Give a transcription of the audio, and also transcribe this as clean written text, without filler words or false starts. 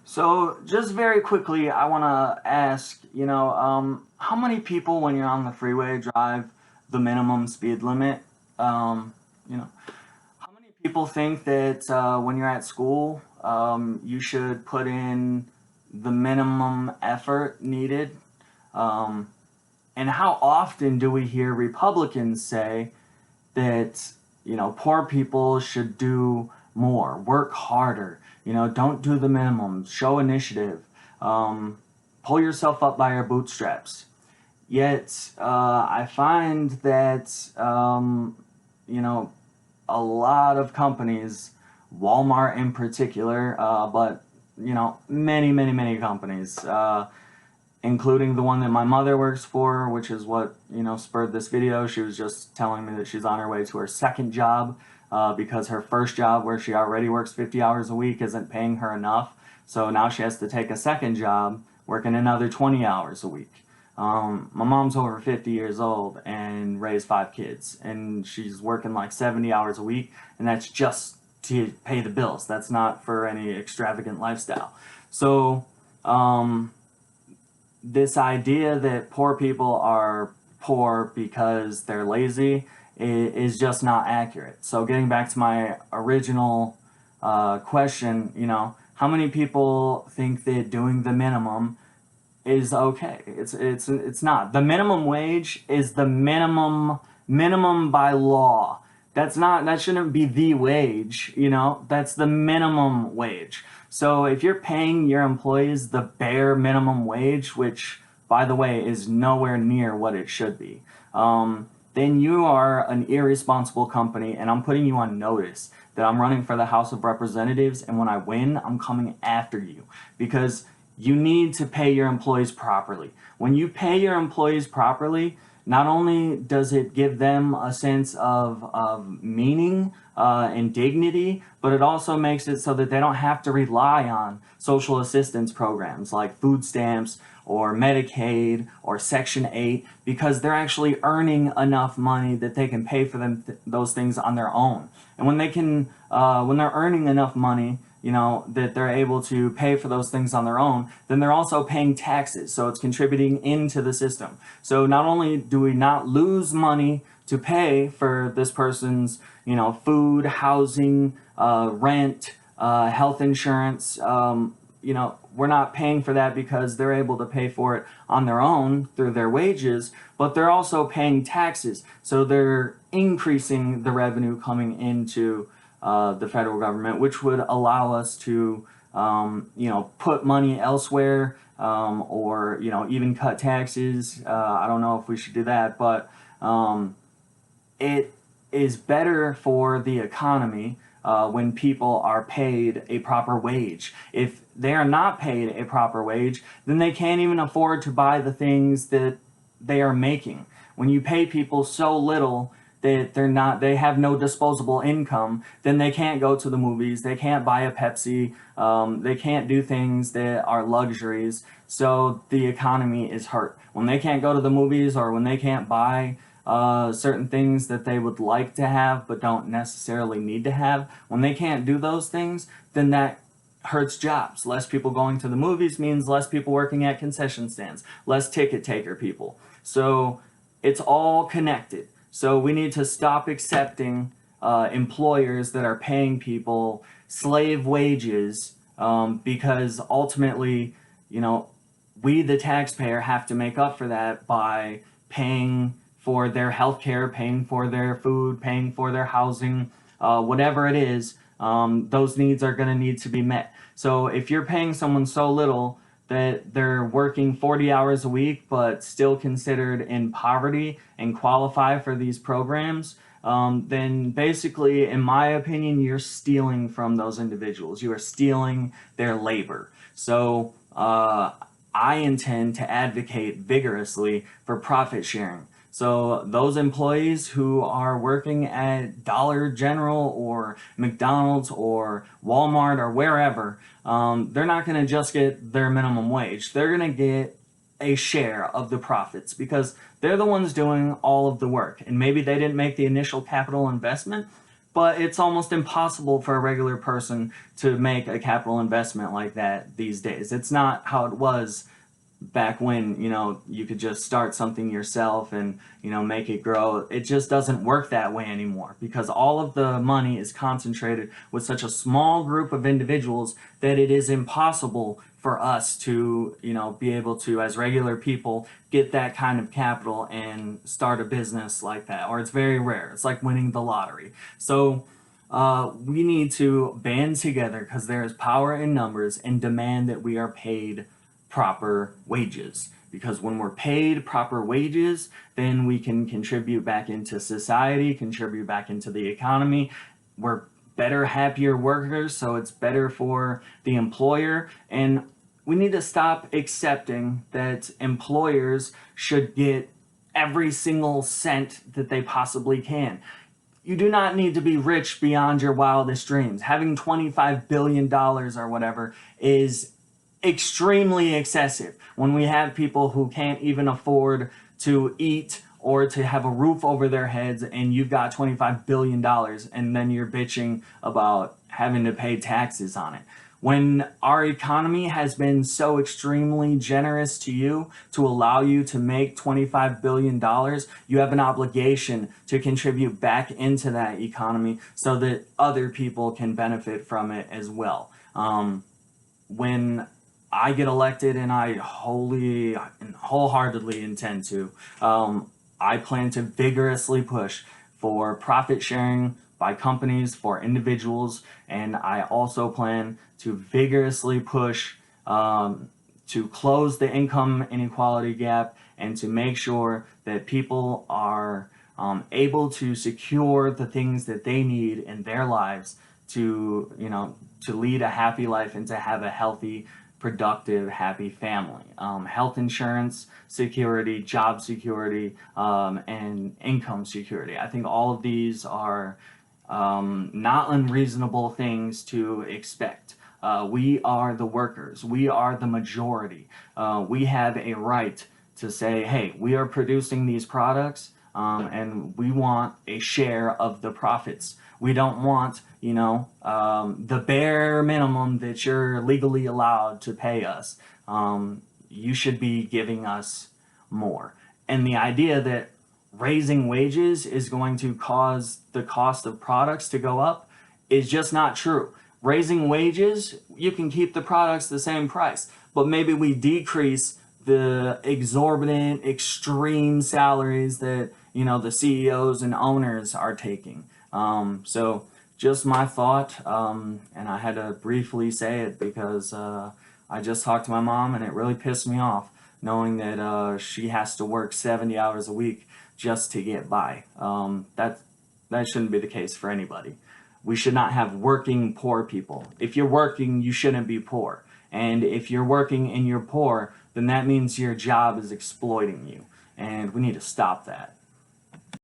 So, just very quickly, I want to ask, how many people, when you're on the freeway, drive the minimum speed limit? Um, you know, how many people think that when you're at school, you should put in the minimum effort needed? Um, and how often do we hear Republicans say that poor people should do more, work harder, don't do the minimum, show initiative, um, pull yourself up by your bootstraps. Yet I find that you know a lot of companies, Walmart in particular, but many companies, including the one that my mother works for, which is what spurred this video. She was just telling me that she's on her way to her second job because her first job, where she already works 50 hours a week, isn't paying her enough. So now she has to take a second job, working another 20 hours a week. My mom's over 50 years old and raised 5 kids, and she's working like 70 hours a week, and that's just to pay the bills. That's not for any extravagant lifestyle. So, this idea that poor people are poor because they're lazy is just not accurate. So getting back to my original question, how many people think that doing the minimum is okay? It's not. The minimum wage is the minimum by law. That shouldn't be the wage, that's the minimum wage. So if you're paying your employees the bare minimum wage, which by the way is nowhere near what it should be, then you are an irresponsible company, and I'm putting you on notice that I'm running for the House of Representatives, and when I win, I'm coming after you because you need to pay your employees properly. When you pay your employees properly, not only does it give them a sense of meaning and dignity, but it also makes it so that they don't have to rely on social assistance programs like food stamps or Medicaid or Section 8 because they're actually earning enough money that they can pay for those things on their own. And when they're earning enough money, that they're able to pay for those things on their own, then they're also paying taxes. So it's contributing into the system. So not only do we not lose money to pay for this person's, food, housing, rent, health insurance, we're not paying for that because they're able to pay for it on their own through their wages, but they're also paying taxes. So they're increasing the revenue coming into the federal government, which would allow us to, put money elsewhere, or, even cut taxes. I don't know if we should do that, but it is better for the economy when people are paid a proper wage. If they are not paid a proper wage, then they can't even afford to buy the things that they are making. When you pay people so little that they have no disposable income, then they can't go to the movies, they can't buy a Pepsi, they can't do things that are luxuries. So the economy is hurt. When they can't go to the movies or when they can't buy certain things that they would like to have but don't necessarily need to have, when they can't do those things, then that hurts jobs. Less people going to the movies means less people working at concession stands, less ticket taker people. So it's all connected. So we need to stop accepting employers that are paying people slave wages, because ultimately, we, the taxpayer, have to make up for that by paying for their health care, paying for their food, paying for their housing, whatever it is. Those needs are going to need to be met. So if you're paying someone so little that they're working 40 hours a week but still considered in poverty and qualify for these programs, then basically, in my opinion, you're stealing from those individuals. You are stealing their labor. So I intend to advocate vigorously for profit sharing. So those employees who are working at Dollar General or McDonald's or Walmart or wherever, they're not going to just get their minimum wage. They're going to get a share of the profits because they're the ones doing all of the work. And maybe they didn't make the initial capital investment, but it's almost impossible for a regular person to make a capital investment like that these days. It's not how it was back when, you could just start something yourself and, make it grow. It just doesn't work that way anymore because all of the money is concentrated with such a small group of individuals that it is impossible for us to, be able to, as regular people, get that kind of capital and start a business like that. Or it's very rare. It's like winning the lottery. So we need to band together because there is power in numbers and demand that we are paid proper wages, because when we're paid proper wages, then we can contribute back into society, contribute back into the economy. We're better, happier workers, so it's better for the employer. And we need to stop accepting that employers should get every single cent that they possibly can. You do not need to be rich beyond your wildest dreams. Having $25 billion or whatever is extremely excessive when we have people who can't even afford to eat or to have a roof over their heads, and you've got $25 billion and then you're bitching about having to pay taxes on it. When our economy has been so extremely generous to you to allow you to make $25 billion, you have an obligation to contribute back into that economy so that other people can benefit from it as well. When I get elected, and I wholly and wholeheartedly intend to, I plan to vigorously push for profit sharing by companies for individuals, and I also plan to vigorously push to close the income inequality gap and to make sure that people are able to secure the things that they need in their lives to, to lead a happy life and to have a healthy, productive, happy family. Health insurance security, job security, and income security. I think all of these are not unreasonable things to expect. We are the workers. We are the majority. We have a right to say, hey, we are producing these products and we want a share of the profits. We don't want, the bare minimum that you're legally allowed to pay us. You should be giving us more. And the idea that raising wages is going to cause the cost of products to go up is just not true. Raising wages, you can keep the products the same price, but maybe we decrease the exorbitant, extreme salaries that, the CEOs and owners are taking. So just my thought, and I had to briefly say it because I just talked to my mom and it really pissed me off knowing that she has to work 70 hours a week just to get by. That shouldn't be the case for anybody. We should not have working poor people. If you're working, you shouldn't be poor. And if you're working and you're poor, then that means your job is exploiting you. And we need to stop that.